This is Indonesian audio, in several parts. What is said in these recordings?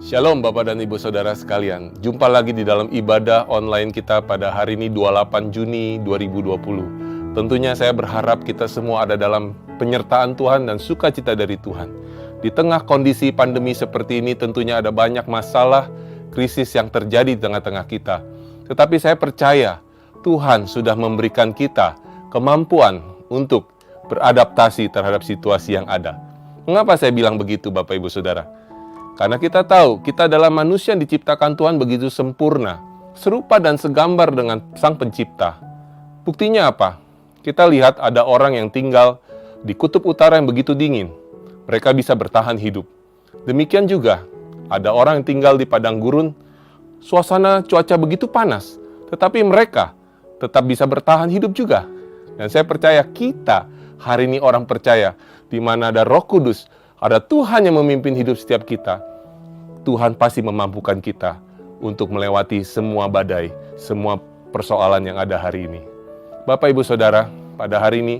Shalom Bapak dan Ibu Saudara sekalian. Jumpa lagi di dalam ibadah online kita pada hari ini 28 Juni 2020. Tentunya saya berharap kita semua ada dalam penyertaan Tuhan dan sukacita dari Tuhan. Di tengah kondisi pandemi seperti ini tentunya ada banyak masalah, krisis yang terjadi di tengah-tengah kita. Tetapi saya percaya Tuhan sudah memberikan kita kemampuan untuk beradaptasi terhadap situasi yang ada. Mengapa saya bilang begitu Bapak Ibu Saudara? Karena kita tahu, kita adalah manusia yang diciptakan Tuhan begitu sempurna, serupa dan segambar dengan Sang Pencipta. Buktinya apa? Kita lihat ada orang yang tinggal di kutub utara yang begitu dingin. Mereka bisa bertahan hidup. Demikian juga, ada orang yang tinggal di padang gurun, suasana cuaca begitu panas, tetapi mereka tetap bisa bertahan hidup juga. Dan saya percaya kita hari ini orang percaya, di mana ada Roh Kudus, ada Tuhan yang memimpin hidup setiap kita. Tuhan pasti memampukan kita untuk melewati semua badai, semua persoalan yang ada hari ini. Bapak Ibu Saudara, pada hari ini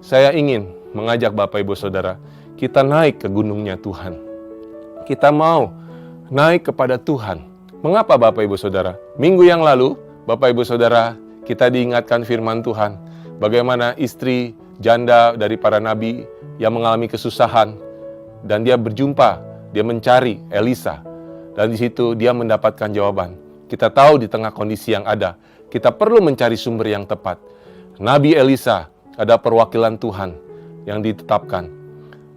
saya ingin mengajak Bapak Ibu Saudara, kita naik ke gunungnya Tuhan. Kita mau naik kepada Tuhan. Mengapa Bapak Ibu Saudara? Minggu yang lalu, Bapak Ibu Saudara, kita diingatkan firman Tuhan. Bagaimana istri janda dari para nabi yang mengalami kesusahan, dan dia berjumpa, dia mencari Elisa, dan di situ dia mendapatkan jawaban. Kita tahu di tengah kondisi yang ada, kita perlu mencari sumber yang tepat. Nabi Elisa ada perwakilan Tuhan yang ditetapkan.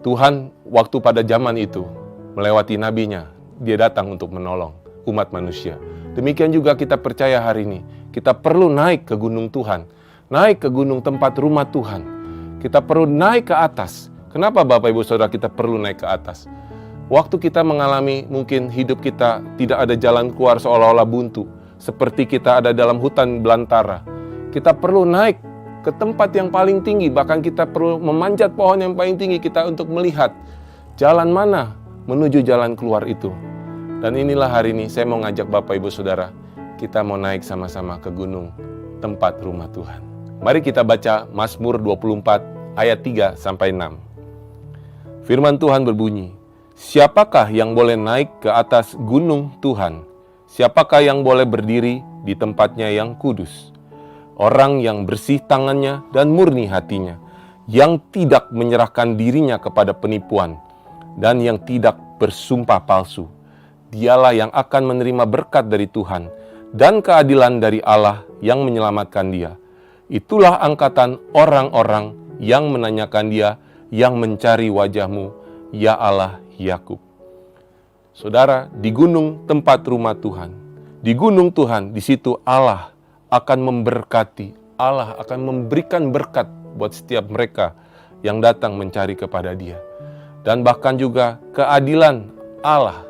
Tuhan waktu pada zaman itu melewati nabinya, dia datang untuk menolong umat manusia. Demikian juga kita percaya hari ini, kita perlu naik ke gunung Tuhan, naik ke gunung tempat rumah Tuhan. Kita perlu naik ke atas. Kenapa Bapak Ibu Saudara kita perlu naik ke atas? Waktu kita mengalami mungkin hidup kita tidak ada jalan keluar seolah-olah buntu. Seperti kita ada dalam hutan belantara. Kita perlu naik ke tempat yang paling tinggi. Bahkan kita perlu memanjat pohon yang paling tinggi kita untuk melihat jalan mana menuju jalan keluar itu. Dan inilah hari ini saya mau ngajak Bapak Ibu Saudara. Kita mau naik sama-sama ke gunung tempat rumah Tuhan. Mari kita baca Mazmur 24 ayat 3-6. Firman Tuhan berbunyi, siapakah yang boleh naik ke atas gunung Tuhan? Siapakah yang boleh berdiri di tempatnya yang kudus? Orang yang bersih tangannya dan murni hatinya, yang tidak menyerahkan dirinya kepada penipuan, dan yang tidak bersumpah palsu. Dialah yang akan menerima berkat dari Tuhan, dan keadilan dari Allah yang menyelamatkan dia. Itulah angkatan orang-orang yang menanyakan dia, yang mencari wajah-Mu, ya Allah Yakub. Saudara, di gunung tempat rumah Tuhan, di gunung Tuhan, di situ Allah akan memberkati, Allah akan memberikan berkat buat setiap mereka yang datang mencari kepada Dia. Dan bahkan juga keadilan Allah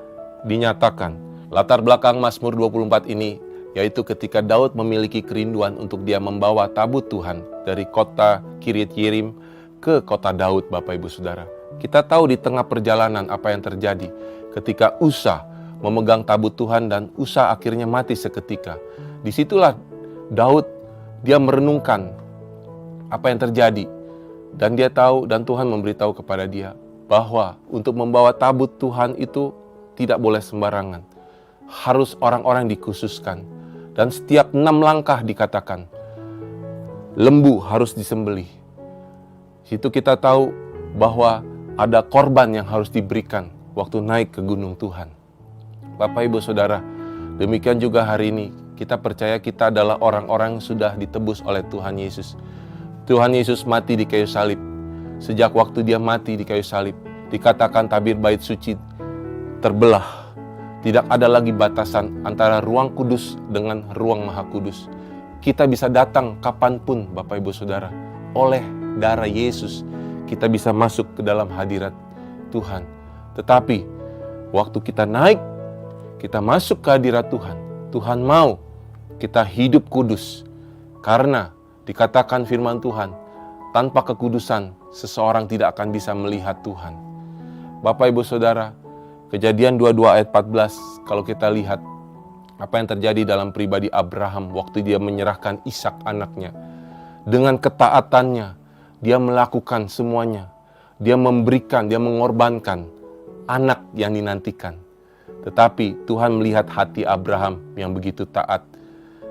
dinyatakan. Latar belakang Mazmur 24 ini, yaitu ketika Daud memiliki kerinduan untuk dia membawa tabut Tuhan dari kota Kiryat Yearim ke kota Daud, Bapak Ibu Saudara. Kita tahu di tengah perjalanan apa yang terjadi ketika Usa memegang tabut Tuhan dan Usa akhirnya mati seketika. Disitulah Daud, dia merenungkan apa yang terjadi. Dan dia tahu dan Tuhan memberitahu kepada dia bahwa untuk membawa tabut Tuhan itu tidak boleh sembarangan. Harus orang-orang dikhususkan. Dan setiap 6 langkah dikatakan, lembu harus disembelih. Situ kita tahu bahwa ada korban yang harus diberikan waktu naik ke gunung Tuhan. Bapak Ibu Saudara, demikian juga hari ini kita percaya kita adalah orang-orang yang sudah ditebus oleh Tuhan Yesus. Tuhan Yesus mati di kayu salib. Sejak waktu dia mati di kayu salib, dikatakan tabir bait suci terbelah. Tidak ada lagi batasan antara ruang kudus dengan ruang maha kudus. Kita bisa datang kapanpun Bapak Ibu Saudara. Oleh darah Yesus kita bisa masuk ke dalam hadirat Tuhan. Tetapi waktu kita naik, kita masuk ke hadirat Tuhan, Tuhan mau kita hidup kudus. Karena dikatakan firman Tuhan, tanpa kekudusan seseorang tidak akan bisa melihat Tuhan. Bapak Ibu Saudara, Kejadian 22 ayat 14, kalau kita lihat apa yang terjadi dalam pribadi Abraham waktu dia menyerahkan Ishak anaknya. Dengan ketaatannya, dia melakukan semuanya. Dia memberikan, dia mengorbankan anak yang dinantikan. Tetapi Tuhan melihat hati Abraham yang begitu taat.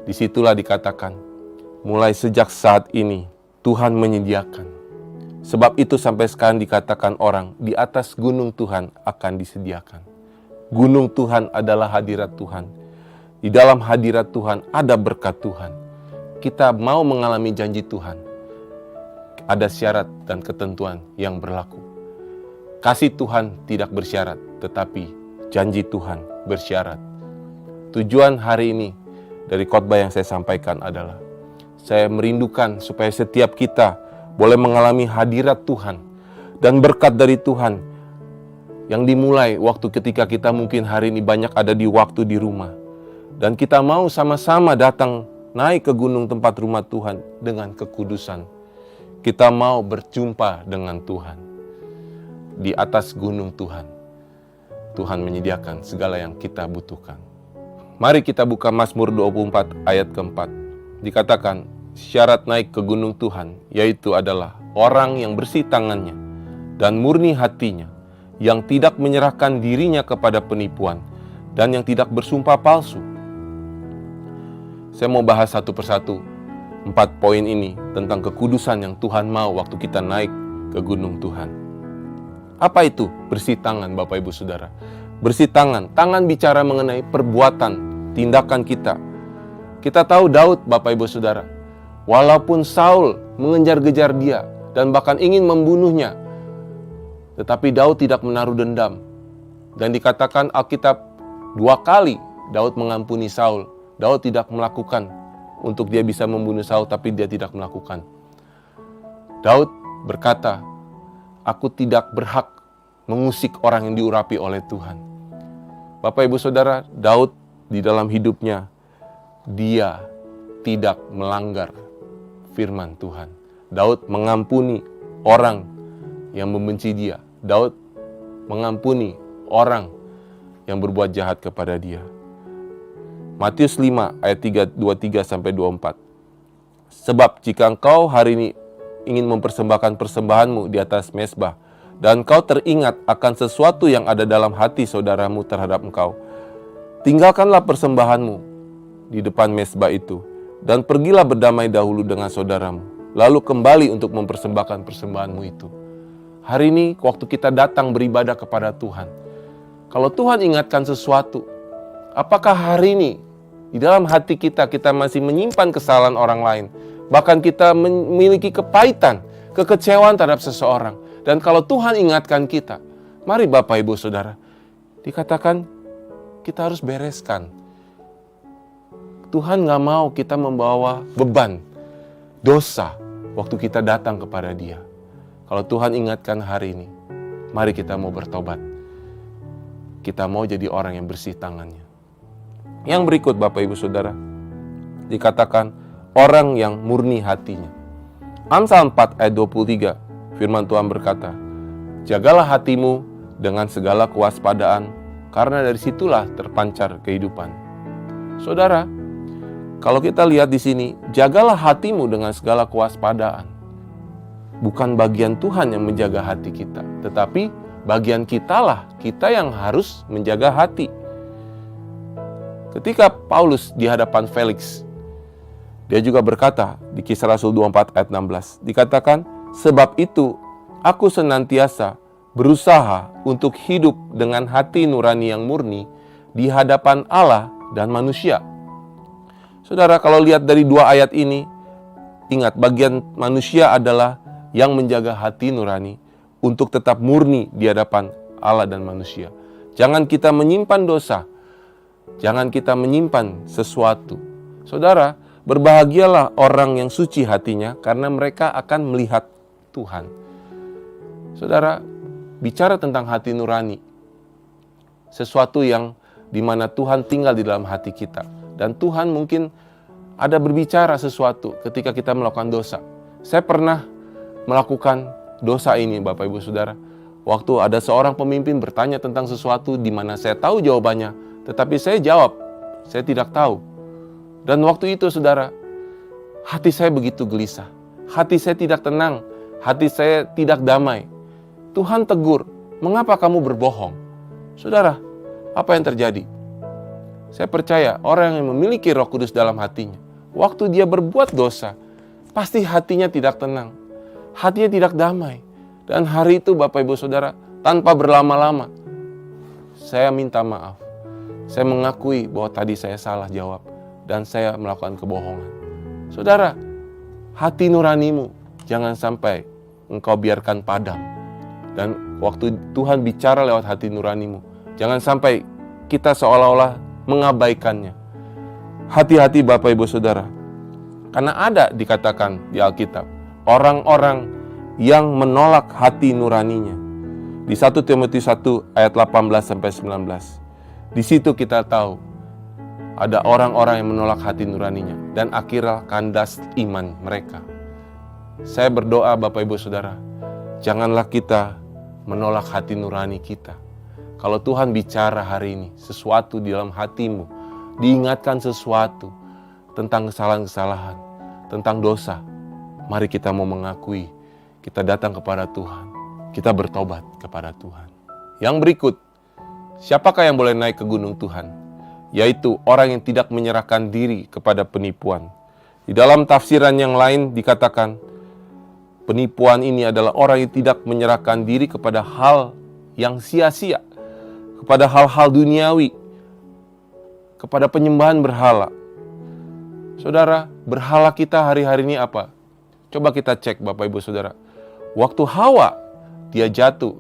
Disitulah dikatakan, mulai sejak saat ini Tuhan menyediakan. Sebab itu sampai sekarang dikatakan orang, di atas gunung Tuhan akan disediakan. Gunung Tuhan adalah hadirat Tuhan. Di dalam hadirat Tuhan ada berkat Tuhan. Kita mau mengalami janji Tuhan, ada syarat dan ketentuan yang berlaku. Kasih Tuhan tidak bersyarat, tetapi janji Tuhan bersyarat. Tujuan hari ini dari khotbah yang saya sampaikan adalah, saya merindukan supaya setiap kita boleh mengalami hadirat Tuhan dan berkat dari Tuhan yang dimulai waktu ketika kita mungkin hari ini banyak ada di waktu di rumah. Dan kita mau sama-sama datang naik ke gunung tempat rumah Tuhan dengan kekudusan. Kita mau berjumpa dengan Tuhan. Di atas gunung Tuhan, Tuhan menyediakan segala yang kita butuhkan. Mari kita buka Mazmur 24 ayat keempat. Dikatakan, syarat naik ke gunung Tuhan, yaitu adalah orang yang bersih tangannya dan murni hatinya, yang tidak menyerahkan dirinya kepada penipuan, dan yang tidak bersumpah palsu. Saya mau bahas satu persatu 4 poin ini tentang kekudusan yang Tuhan mau waktu kita naik ke gunung Tuhan. Apa itu bersih tangan, Bapak Ibu Saudara? Bersih tangan, tangan bicara mengenai perbuatan, tindakan kita. Kita tahu Daud, Bapak Ibu Saudara, walaupun Saul mengejar-gejar dia dan bahkan ingin membunuhnya, tetapi Daud tidak menaruh dendam. Dan dikatakan Alkitab 2 kali Daud mengampuni Saul. Daud tidak melakukan untuk dia bisa membunuh Saul, tapi dia tidak melakukan. Daud berkata, aku tidak berhak mengusik orang yang diurapi oleh Tuhan. Bapak Ibu Saudara, Daud di dalam hidupnya, dia tidak melanggar firman Tuhan. Daud mengampuni orang yang membenci dia. Daud mengampuni orang yang berbuat jahat kepada dia. Matius 5 ayat 23-24. Sebab jika engkau hari ini ingin mempersembahkan persembahanmu di atas mezbah, dan kau teringat akan sesuatu yang ada dalam hati saudaramu terhadap engkau, tinggalkanlah persembahanmu di depan mezbah itu, dan pergilah berdamai dahulu dengan saudaramu, lalu kembali untuk mempersembahkan persembahanmu itu. Hari ini waktu kita datang beribadah kepada Tuhan, kalau Tuhan ingatkan sesuatu, apakah hari ini di dalam hati kita masih menyimpan kesalahan orang lain, bahkan kita memiliki kepahitan, kekecewaan terhadap seseorang. Dan kalau Tuhan ingatkan kita, mari Bapak Ibu Saudara, dikatakan kita harus bereskan. Tuhan gak mau kita membawa beban, dosa, waktu kita datang kepada Dia. Kalau Tuhan ingatkan hari ini, mari kita mau bertobat. Kita mau jadi orang yang bersih tangannya. Yang berikut Bapak Ibu Saudara, dikatakan orang yang murni hatinya. Amsal 4 ayat 23, firman Tuhan berkata, jagalah hatimu dengan segala kewaspadaan, karena dari situlah terpancar kehidupan. Saudara, kalau kita lihat di sini, jagalah hatimu dengan segala kewaspadaan. Bukan bagian Tuhan yang menjaga hati kita, tetapi bagian kitalah, kita yang harus menjaga hati. Ketika Paulus di hadapan Felix, dia juga berkata di Kisah Rasul 24 ayat 16, dikatakan, sebab itu aku senantiasa berusaha untuk hidup dengan hati nurani yang murni di hadapan Allah dan manusia. Saudara, kalau lihat dari 2 ayat ini, ingat bagian manusia adalah yang menjaga hati nurani untuk tetap murni di hadapan Allah dan manusia. Jangan kita menyimpan dosa, jangan kita menyimpan sesuatu. Saudara, berbahagialah orang yang suci hatinya, karena mereka akan melihat Tuhan. Saudara, bicara tentang hati nurani, sesuatu yang dimana Tuhan tinggal di dalam hati kita. Dan Tuhan mungkin ada berbicara sesuatu ketika kita melakukan dosa. Saya pernah melakukan dosa ini, Bapak Ibu Saudara. Waktu ada seorang pemimpin bertanya tentang sesuatu di mana saya tahu jawabannya, tetapi saya jawab, saya tidak tahu. Dan waktu itu saudara, hati saya begitu gelisah. Hati saya tidak tenang, hati saya tidak damai. Tuhan tegur, mengapa kamu berbohong? Saudara, apa yang terjadi? Saya percaya orang yang memiliki Roh Kudus dalam hatinya, waktu dia berbuat dosa, pasti hatinya tidak tenang, hatinya tidak damai. Dan hari itu Bapak Ibu Saudara, tanpa berlama-lama, saya minta maaf. Saya mengakui bahwa tadi saya salah jawab dan saya melakukan kebohongan. Saudara, hati nuranimu jangan sampai engkau biarkan padam. Dan waktu Tuhan bicara lewat hati nuranimu, jangan sampai kita seolah-olah mengabaikannya. Hati-hati Bapak Ibu Saudara. Karena ada dikatakan di Alkitab, orang-orang yang menolak hati nuraninya. Di 1 Timotius 1 ayat 18-19. Di situ kita tahu ada orang-orang yang menolak hati nuraninya dan akhirnya kandas iman mereka. Saya berdoa Bapak Ibu Saudara, janganlah kita menolak hati nurani kita. Kalau Tuhan bicara hari ini sesuatu di dalam hatimu, diingatkan sesuatu tentang kesalahan-kesalahan, tentang dosa, mari kita mau mengakui, kita datang kepada Tuhan, kita bertobat kepada Tuhan. Yang berikut, siapakah yang boleh naik ke gunung Tuhan? Yaitu orang yang tidak menyerahkan diri kepada penipuan. Di dalam tafsiran yang lain dikatakan, penipuan ini adalah orang yang tidak menyerahkan diri kepada hal yang sia-sia, kepada hal-hal duniawi, kepada penyembahan berhala. Saudara, berhala kita hari-hari ini apa? Coba kita cek Bapak Ibu Saudara. Waktu Hawa, dia jatuh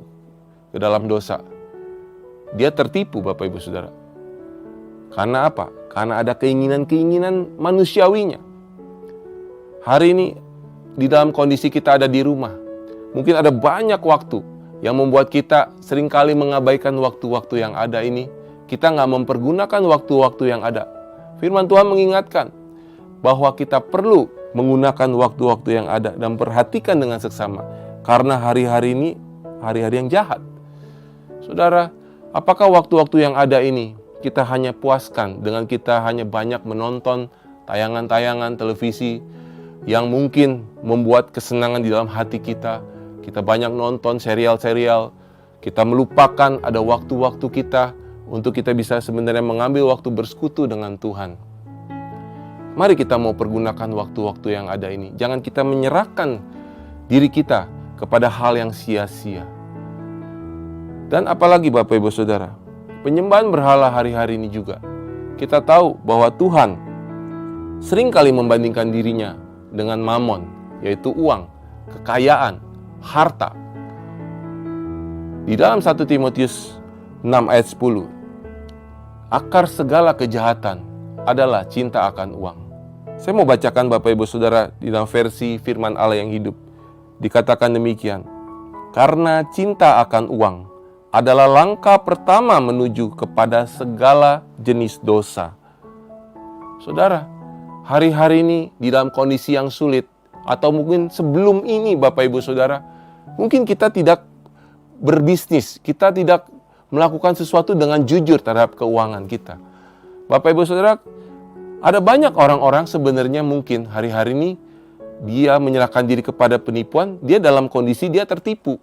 ke dalam dosa. Dia tertipu Bapak Ibu Saudara. Karena apa? Karena ada keinginan-keinginan manusiawinya. Hari ini di dalam kondisi kita ada di rumah. Mungkin ada banyak waktu yang membuat kita seringkali mengabaikan waktu-waktu yang ada ini. Kita nggak mempergunakan waktu-waktu yang ada. Firman Tuhan mengingatkan bahwa kita perlu menggunakan waktu-waktu yang ada dan perhatikan dengan seksama. Karena hari-hari ini hari-hari yang jahat. Saudara, apakah waktu-waktu yang ada ini kita hanya puaskan dengan kita hanya banyak menonton tayangan-tayangan televisi yang mungkin membuat kesenangan di dalam hati kita. Kita banyak nonton serial-serial, kita melupakan ada waktu-waktu kita untuk kita bisa sebenarnya mengambil waktu bersekutu dengan Tuhan. Mari kita mau pergunakan waktu-waktu yang ada ini. Jangan kita menyerahkan diri kita kepada hal yang sia-sia. Dan apalagi Bapak Ibu Saudara, penyembahan berhala hari-hari ini juga. Kita tahu bahwa Tuhan seringkali membandingkan dirinya dengan mamon, yaitu uang, kekayaan, harta. Di dalam 1 Timotius 6 ayat 10, akar segala kejahatan adalah cinta akan uang. Saya mau bacakan Bapak Ibu Saudara di dalam versi firman Allah yang hidup. Dikatakan demikian, karena cinta akan uang adalah langkah pertama menuju kepada segala jenis dosa. Saudara, hari-hari ini di dalam kondisi yang sulit, atau mungkin sebelum ini Bapak Ibu Saudara, mungkin kita tidak berbisnis, kita tidak melakukan sesuatu dengan jujur terhadap keuangan kita. Bapak Ibu Saudara, ada banyak orang-orang sebenarnya mungkin hari-hari ini dia menyerahkan diri kepada penipuan, dia dalam kondisi dia tertipu.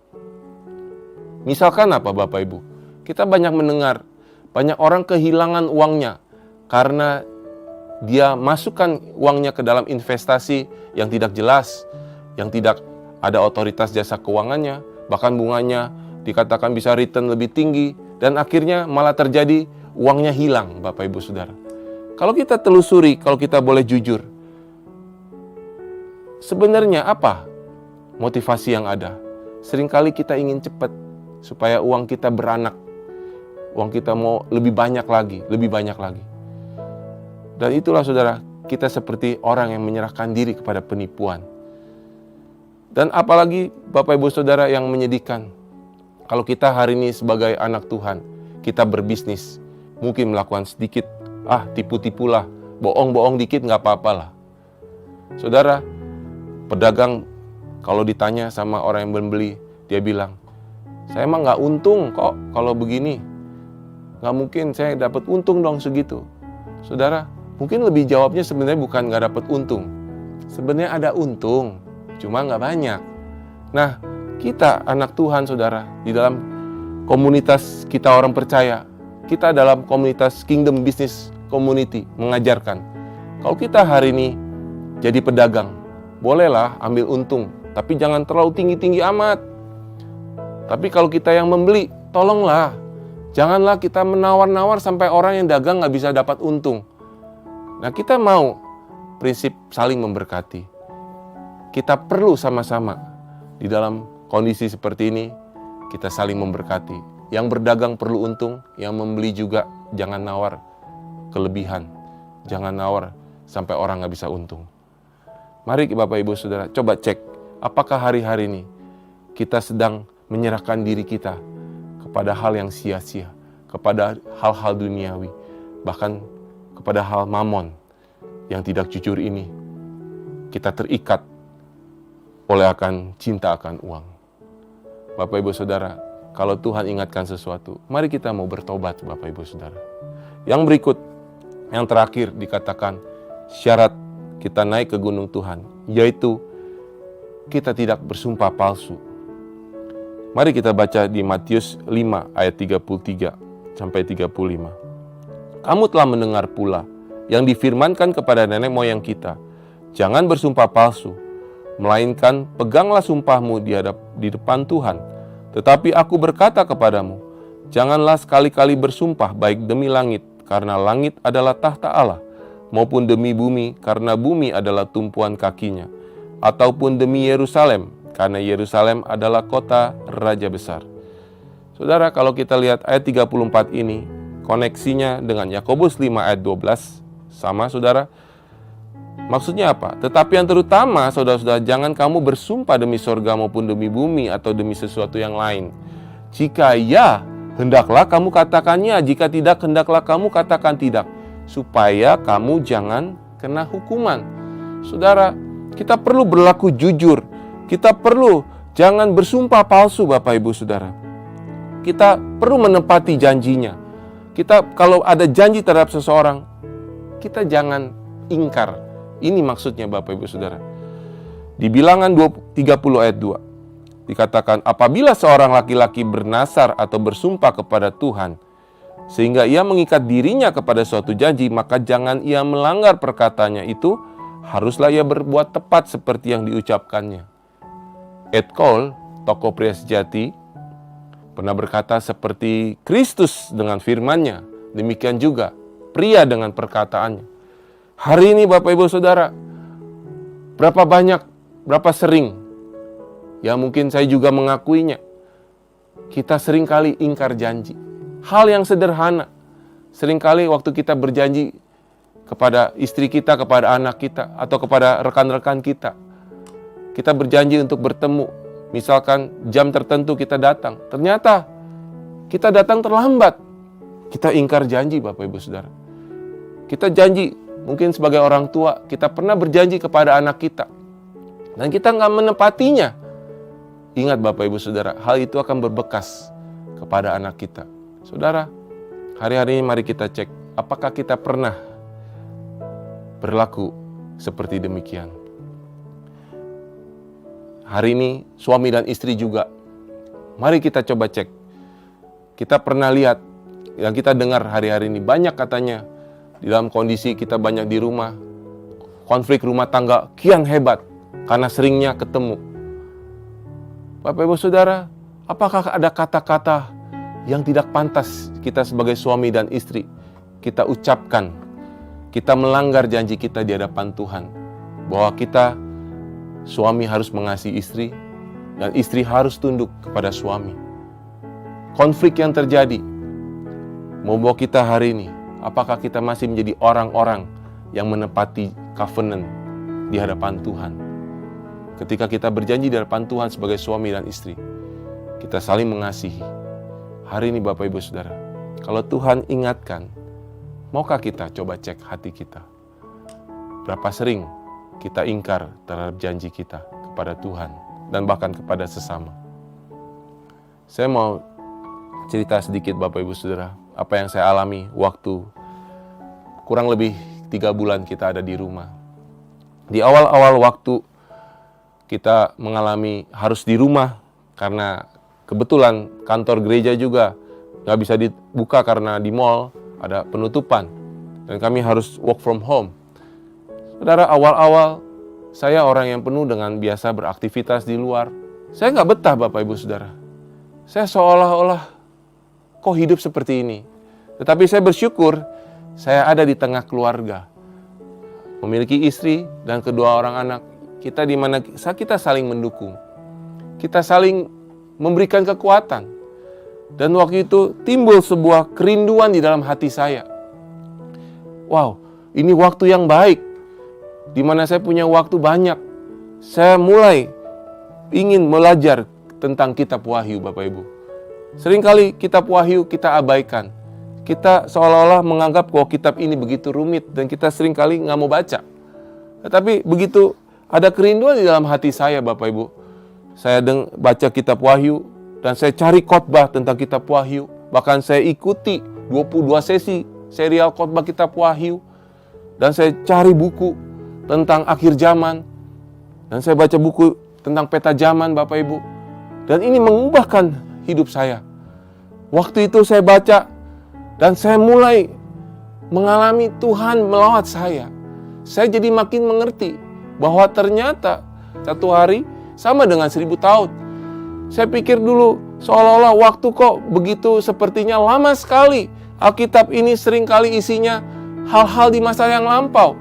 Misalkan apa Bapak Ibu? Kita banyak mendengar, banyak orang kehilangan uangnya karena dia masukkan uangnya ke dalam investasi yang tidak jelas, yang tidak ada otoritas jasa keuangannya, bahkan bunganya dikatakan bisa return lebih tinggi, dan akhirnya malah terjadi uangnya hilang Bapak Ibu Saudara. Kalau kita telusuri, kalau kita boleh jujur, sebenarnya apa motivasi yang ada? Seringkali kita ingin cepat supaya uang kita beranak, uang kita mau lebih banyak lagi, lebih banyak lagi. Dan itulah saudara, kita seperti orang yang menyerahkan diri kepada penipuan. Dan apalagi Bapak Ibu Saudara yang menyedihkan, kalau kita hari ini sebagai anak Tuhan, kita berbisnis, mungkin melakukan sedikit, tipu-tipulah, bohong-bohong dikit nggak apa-apalah. Saudara, pedagang kalau ditanya sama orang yang membeli, dia bilang, saya emang nggak untung kok kalau begini. Nggak mungkin saya dapat untung dong segitu. Saudara, mungkin lebih jawabnya sebenarnya bukan nggak dapat untung. Sebenarnya ada untung, cuma nggak banyak. Nah, kita anak Tuhan saudara, di dalam komunitas kita orang percaya, kita dalam komunitas Kingdom Business Community mengajarkan, kalau kita hari ini jadi pedagang, bolehlah ambil untung, tapi jangan terlalu tinggi-tinggi amat. Tapi kalau kita yang membeli, tolonglah, janganlah kita menawar-nawar sampai orang yang dagang nggak bisa dapat untung. Nah, kita mau prinsip saling memberkati. Kita perlu sama-sama di dalam kondisi seperti ini, kita saling memberkati. Yang berdagang perlu untung, yang membeli juga jangan nawar kelebihan. Jangan nawar sampai orang nggak bisa untung. Mari Bapak Ibu Saudara, coba cek apakah hari-hari ini kita sedang menyerahkan diri kita kepada hal yang sia-sia, kepada hal-hal duniawi, bahkan kepada hal mamon yang tidak jujur ini. Kita terikat oleh akan cinta akan uang. Bapak Ibu Saudara, kalau Tuhan ingatkan sesuatu, mari kita mau bertobat Bapak Ibu Saudara. Yang berikut, yang terakhir dikatakan syarat kita naik ke gunung Tuhan, yaitu kita tidak bersumpah palsu. Mari kita baca di Matius 5 ayat 33 sampai 35. Kamu telah mendengar pula yang difirmankan kepada nenek moyang kita, jangan bersumpah palsu, melainkan peganglah sumpahmu di depan Tuhan. Tetapi aku berkata kepadamu, janganlah sekali-kali bersumpah baik demi langit, karena langit adalah tahta Allah, maupun demi bumi, karena bumi adalah tumpuan kakinya, ataupun demi Yerusalem, karena Yerusalem adalah kota Raja besar. Saudara, kalau kita lihat ayat 34 ini, koneksinya dengan Yakobus 5 ayat 12, sama saudara. Maksudnya apa? Tetapi yang terutama, saudara-saudara, jangan kamu bersumpah demi sorga maupun demi bumi atau demi sesuatu yang lain. Jika ya, hendaklah kamu katakannya. Jika tidak, hendaklah kamu katakan tidak. Supaya kamu jangan kena hukuman. Saudara, kita perlu berlaku jujur. Kita perlu jangan bersumpah palsu, Bapak Ibu Saudara. Kita perlu menepati janjinya. Kita kalau ada janji terhadap seseorang, kita jangan ingkar. Ini maksudnya Bapak Ibu Saudara. Di Bilangan 30 ayat 2 dikatakan, apabila seorang laki-laki bernasar atau bersumpah kepada Tuhan sehingga ia mengikat dirinya kepada suatu janji, maka jangan ia melanggar perkataannya itu, haruslah ia berbuat tepat seperti yang diucapkannya. Ed Cole, tokoh pria sejati, pernah berkata, seperti Kristus dengan firman-Nya, demikian juga pria dengan perkataannya. Hari ini Bapak Ibu Saudara, berapa banyak, berapa sering, ya mungkin saya juga mengakuinya, kita seringkali ingkar janji. Hal yang sederhana, seringkali waktu kita berjanji kepada istri kita, kepada anak kita, atau kepada rekan-rekan kita, kita berjanji untuk bertemu, misalkan jam tertentu kita datang, ternyata kita datang terlambat, kita ingkar janji Bapak Ibu Saudara. Kita janji, mungkin sebagai orang tua, kita pernah berjanji kepada anak kita, dan kita nggak menepatinya. Ingat Bapak Ibu Saudara, hal itu akan berbekas kepada anak kita. Saudara, hari-hari ini mari kita cek, apakah kita pernah berlaku seperti demikian. Hari ini suami dan istri juga, mari kita coba cek. Kita pernah lihat, yang kita dengar hari-hari ini, banyak katanya, di dalam kondisi kita banyak di rumah, konflik rumah tangga kian hebat karena seringnya ketemu. Bapak Ibu Saudara, apakah ada kata-kata yang tidak pantas kita sebagai suami dan istri kita ucapkan? Kita melanggar janji kita di hadapan Tuhan, bahwa kita suami harus mengasihi istri dan istri harus tunduk kepada suami. Konflik yang terjadi membawa kita hari ini, apakah kita masih menjadi orang-orang yang menepati covenant di hadapan Tuhan? Ketika kita berjanji di hadapan Tuhan sebagai suami dan istri, kita saling mengasihi. Hari ini Bapak Ibu Saudara, kalau Tuhan ingatkan, maukah kita coba cek hati kita? Berapa sering kita ingkar terhadap janji kita kepada Tuhan dan bahkan kepada sesama? Saya mau cerita sedikit Bapak Ibu Saudara, apa yang saya alami waktu kurang lebih 3 bulan kita ada di rumah. Di awal-awal waktu kita mengalami harus di rumah karena kebetulan kantor gereja juga nggak bisa buka karena di mall ada penutupan dan kami harus work from home. Saudara, awal-awal saya orang yang penuh dengan biasa beraktivitas di luar. Saya nggak betah Bapak Ibu Saudara. Saya seolah-olah kok hidup seperti ini. Tetapi saya bersyukur saya ada di tengah keluarga. Memiliki istri dan kedua orang anak. Kita di mana kita saling mendukung. Kita saling memberikan kekuatan. Dan waktu itu timbul sebuah kerinduan di dalam hati saya. Wow, ini waktu yang baik. Di mana saya punya waktu banyak. Saya mulai ingin belajar tentang kitab Wahyu Bapak Ibu. Seringkali kitab Wahyu kita abaikan. Kita seolah-olah menganggap bahwa kitab ini begitu rumit dan kita seringkali nggak mau baca. Tetapi begitu ada kerinduan di dalam hati saya Bapak Ibu. Saya baca kitab Wahyu dan saya cari khotbah tentang kitab Wahyu. Bahkan saya ikuti 22 sesi serial khotbah kitab Wahyu. Dan saya cari buku tentang akhir zaman. Dan saya baca buku tentang peta zaman Bapak Ibu. Dan ini mengubahkan hidup saya. Waktu itu saya baca dan saya mulai mengalami Tuhan melawat saya. Saya jadi makin mengerti bahwa ternyata satu hari sama dengan 1000 tahun. Saya pikir dulu seolah-olah waktu kok begitu sepertinya lama sekali. Alkitab ini seringkali isinya hal-hal di masa yang lampau.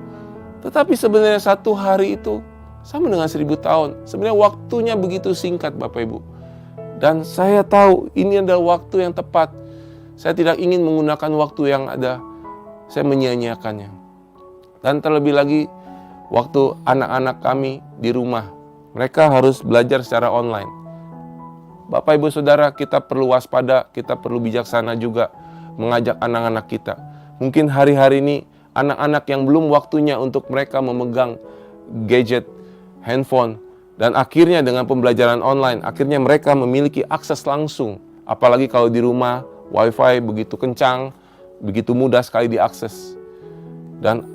Tetapi sebenarnya satu hari itu sama dengan 1000 tahun. Sebenarnya waktunya begitu singkat Bapak Ibu. Dan saya tahu ini adalah waktu yang tepat. Saya tidak ingin menggunakan waktu yang ada. Saya menyia-nyiakannya. Dan terlebih lagi waktu anak-anak kami di rumah. Mereka harus belajar secara online. Bapak Ibu Saudara, kita perlu waspada, kita perlu bijaksana juga mengajak anak-anak kita. Mungkin hari-hari ini anak-anak yang belum waktunya untuk mereka memegang gadget, handphone, dan akhirnya dengan pembelajaran online, akhirnya mereka memiliki akses langsung. Apalagi kalau di rumah, wifi begitu kencang, begitu mudah sekali diakses. Dan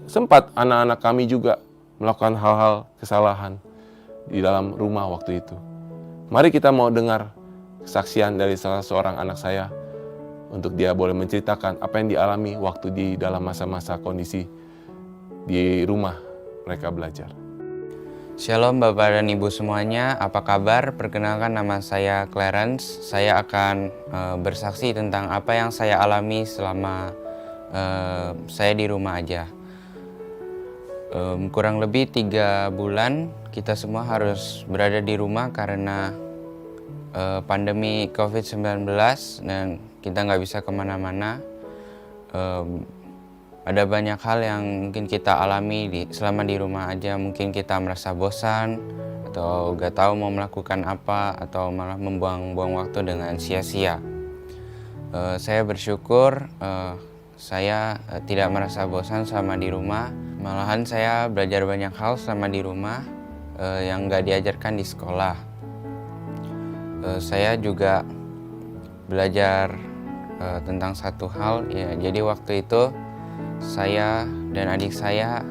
sempat anak-anak kami juga melakukan hal-hal kesalahan di dalam rumah waktu itu. Mari kita mau dengar kesaksian dari salah seorang anak saya untuk dia boleh menceritakan apa yang dialami waktu di dalam masa-masa kondisi di rumah mereka belajar. Shalom Bapak dan Ibu semuanya, apa kabar? Perkenalkan nama saya Clarence. Saya akan bersaksi tentang apa yang saya alami selama saya di rumah aja. Kurang lebih 3 bulan kita semua harus berada di rumah karena pandemi COVID-19 dan kita nggak bisa kemana-mana. Ada banyak hal yang mungkin kita alami selama di rumah aja. Mungkin kita merasa bosan atau gak tahu mau melakukan apa atau malah membuang-buang waktu dengan sia-sia. Saya bersyukur saya tidak merasa bosan selama di rumah. Malahan saya belajar banyak hal selama di rumah yang gak diajarkan di sekolah. Saya juga belajar tentang satu hal, ya. Jadi waktu itu saya dan adik saya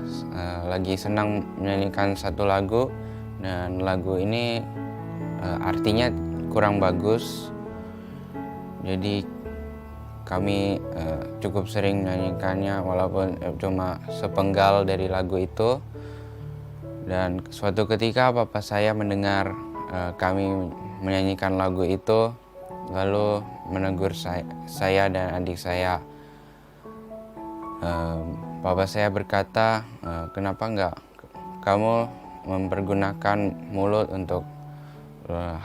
lagi senang menyanyikan satu lagu, dan lagu ini artinya kurang bagus. Jadi kami cukup sering menyanyikannya walaupun cuma sepenggal dari lagu itu. Dan suatu ketika papa saya mendengar kami menyanyikan lagu itu, lalu menegur saya dan adik saya. Papa saya berkata, kenapa enggak kamu mempergunakan mulut untuk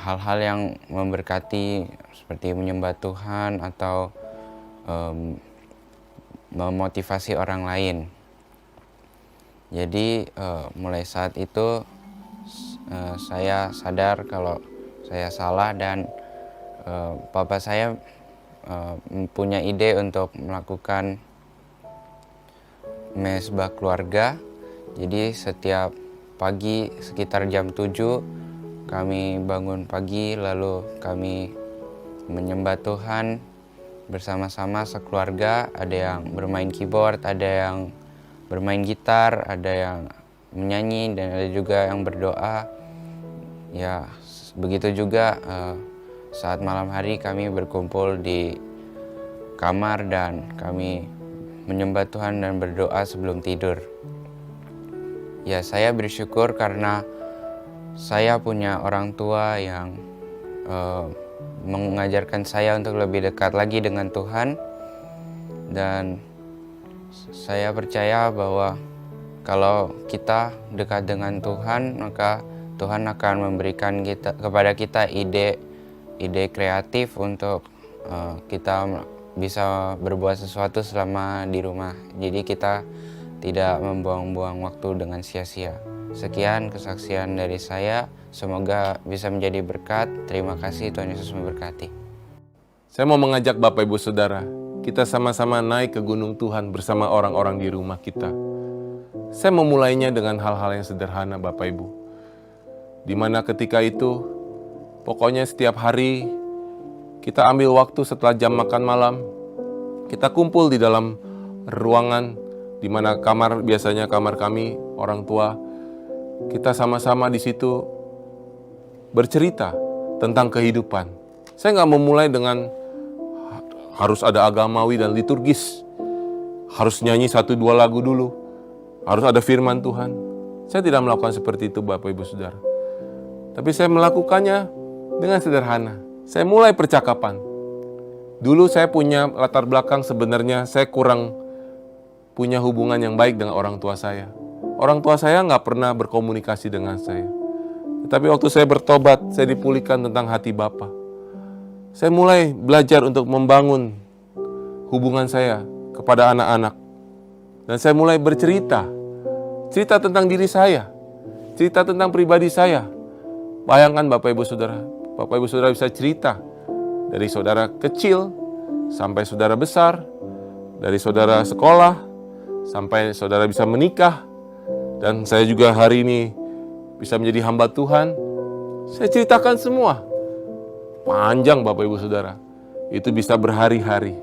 hal-hal yang memberkati seperti menyembah Tuhan atau memotivasi orang lain. Jadi mulai saat itu saya sadar kalau saya salah dan papa saya punya ide untuk melakukan mesbah keluarga. Jadi setiap pagi sekitar jam 7 kami bangun pagi, lalu kami menyembah Tuhan bersama-sama sekeluarga. Ada yang bermain keyboard, ada yang bermain gitar, ada yang menyanyi, dan ada juga yang berdoa. Ya, begitu juga saat malam hari kami berkumpul di kamar dan kami menyembah Tuhan dan berdoa sebelum tidur. Ya, saya bersyukur karena saya punya orang tua yang mengajarkan saya untuk lebih dekat lagi dengan Tuhan, dan saya percaya bahwa kalau kita dekat dengan Tuhan, maka Tuhan akan memberikan kepada kita ide kreatif untuk kita bisa berbuat sesuatu selama di rumah. Jadi kita tidak membuang-buang waktu dengan sia-sia. Sekian kesaksian dari saya. Semoga bisa menjadi berkat. Terima kasih, Tuhan Yesus memberkati. Saya mau mengajak Bapak Ibu Saudara, kita sama-sama naik ke gunung Tuhan bersama orang-orang di rumah kita. Saya memulainya dengan hal-hal yang sederhana, Bapak Ibu. Di mana ketika itu, pokoknya setiap hari kita ambil waktu setelah jam makan malam, kita kumpul di dalam ruangan di mana biasanya kamar kami, orang tua. Kita sama-sama di situ bercerita tentang kehidupan. Saya nggak memulai dengan harus ada agamawi dan liturgis, harus nyanyi 1-2 lagu dulu, harus ada firman Tuhan. Saya tidak melakukan seperti itu, Bapak Ibu Saudara. Tapi saya melakukannya dengan sederhana. Saya mulai percakapan. Dulu saya punya latar belakang, sebenarnya saya kurang punya hubungan yang baik dengan orang tua saya. Orang tua saya nggak pernah berkomunikasi dengan saya. Tapi waktu saya bertobat, saya dipulihkan tentang hati Bapa. Saya mulai belajar untuk membangun hubungan saya kepada anak-anak. Dan saya mulai bercerita. Cerita tentang diri saya. Cerita tentang pribadi saya. Bayangkan Bapak Ibu Saudara. Bapak Ibu Saudara bisa cerita. Dari saudara kecil sampai saudara besar. Dari saudara sekolah sampai saudara bisa menikah. Dan saya juga hari ini bisa menjadi hamba Tuhan. Saya ceritakan semua. Panjang Bapak Ibu Saudara. Itu bisa berhari-hari.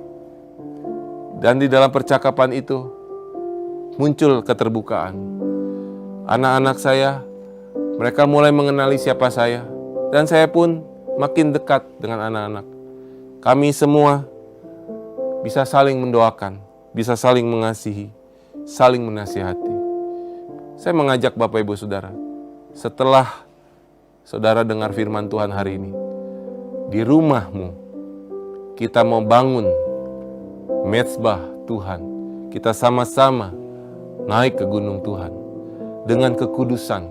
Dan di dalam percakapan itu muncul keterbukaan. Anak-anak saya, mereka mulai mengenali siapa saya. Dan saya pun makin dekat dengan anak-anak. Kami semua bisa saling mendoakan, bisa saling mengasihi, saling menasihati. Saya mengajak Bapak Ibu Saudara, setelah saudara dengar firman Tuhan hari ini, di rumahmu kita mau bangun mezbah Tuhan. Kita sama-sama naik ke gunung Tuhan dengan kekudusan.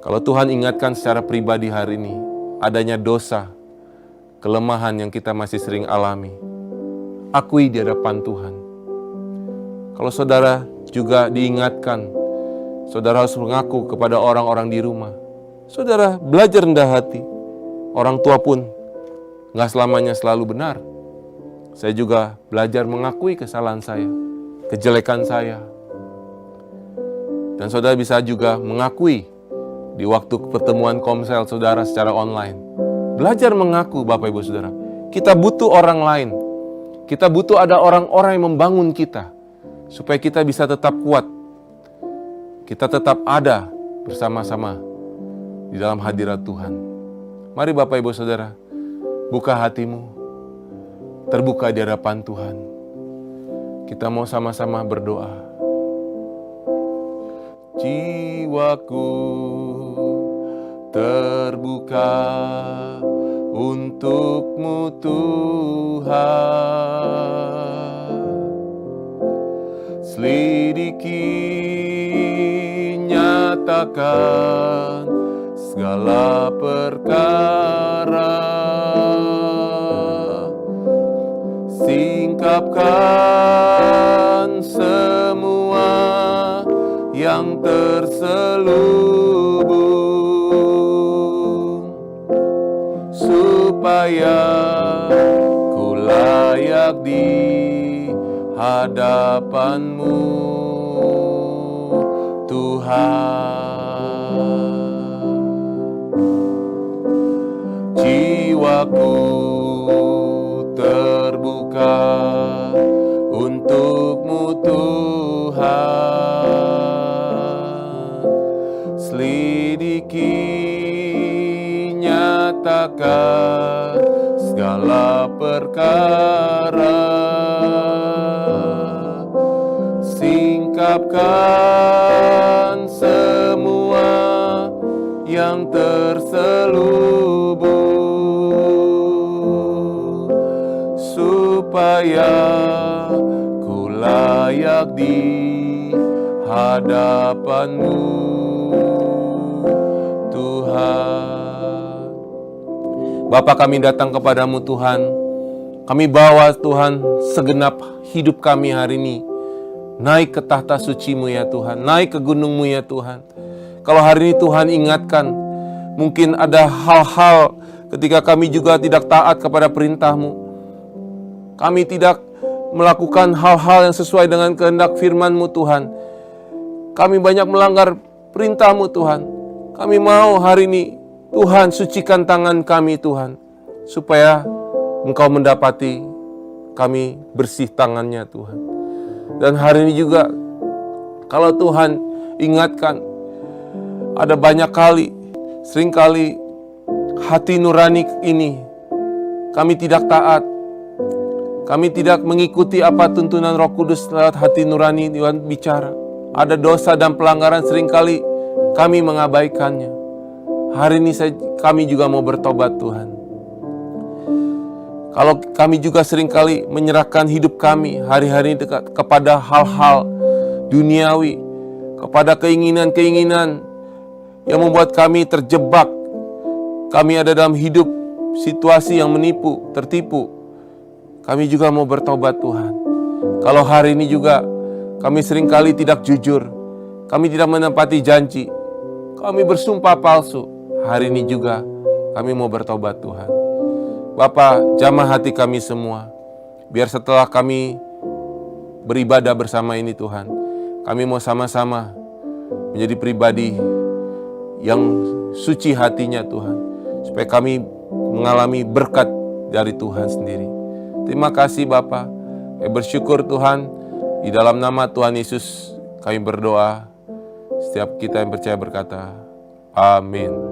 Kalau Tuhan ingatkan secara pribadi hari ini, adanya dosa, kelemahan yang kita masih sering alami, akui di hadapan Tuhan. Kalau saudara juga diingatkan, saudara harus mengaku kepada orang-orang di rumah. Saudara belajar rendah hati. Orang tua pun gak selamanya selalu benar. Saya juga belajar mengakui kesalahan saya, kejelekan saya. Dan saudara bisa juga mengakui di waktu pertemuan komsel saudara secara online. Belajar mengaku Bapak Ibu Saudara. Kita butuh orang lain. Kita butuh ada orang-orang yang membangun kita. Supaya kita bisa tetap kuat. Kita tetap ada bersama-sama di dalam hadirat Tuhan. Mari Bapak Ibu Saudara, buka hatimu, terbuka di hadapan Tuhan. Kita mau sama-sama berdoa. Jiwaku terbuka untuk-Mu Tuhan. Selidiki, nyatakan segala perkara. Singkapkan semua yang terselubung, supaya ku layak di hadapan-Mu, Tuhan. Jiwaku terbuka untuk-Mu, Tuhan. Selidiki, nyatakan segala perkara. Singkapkan semua yang terselubung, supaya ku layak di hadapan-Mu, Tuhan. Bapa, kami datang kepadamu Tuhan. Kami bawa Tuhan segenap hidup kami hari ini. Naik ke tahta suci-Mu ya Tuhan. Naik ke gunung-Mu ya Tuhan. Kalau hari ini Tuhan ingatkan, mungkin ada hal-hal ketika kami juga tidak taat kepada perintah-Mu. Kami tidak melakukan hal-hal yang sesuai dengan kehendak firman-Mu Tuhan. Kami banyak melanggar perintah-Mu Tuhan. Kami mau hari ini Tuhan sucikan tangan kami Tuhan, supaya Engkau mendapati kami bersih tangannya Tuhan. Dan hari ini juga kalau Tuhan ingatkan, ada banyak kali, seringkali hati nurani ini kami tidak taat. Kami tidak mengikuti apa tuntunan Roh Kudus lewat hati nurani Tuhan bicara. Ada dosa dan pelanggaran seringkali kami mengabaikannya. Hari ini kami juga mau bertobat Tuhan. Kalau kami juga seringkali menyerahkan hidup kami hari-hari ini kepada hal-hal duniawi, kepada keinginan-keinginan yang membuat kami terjebak. Kami ada dalam hidup situasi yang menipu, tertipu. Kami juga mau bertobat Tuhan. Kalau hari ini juga kami seringkali tidak jujur, kami tidak menepati janji, kami bersumpah palsu. Hari ini juga kami mau bertobat Tuhan. Bapa, jamah hati kami semua. Biar setelah kami beribadah bersama ini Tuhan, kami mau sama-sama menjadi pribadi yang suci hatinya Tuhan, supaya kami mengalami berkat dari Tuhan sendiri. Terima kasih Bapa. Kami bersyukur Tuhan. Di dalam nama Tuhan Yesus kami berdoa. Setiap kita yang percaya berkata, amin.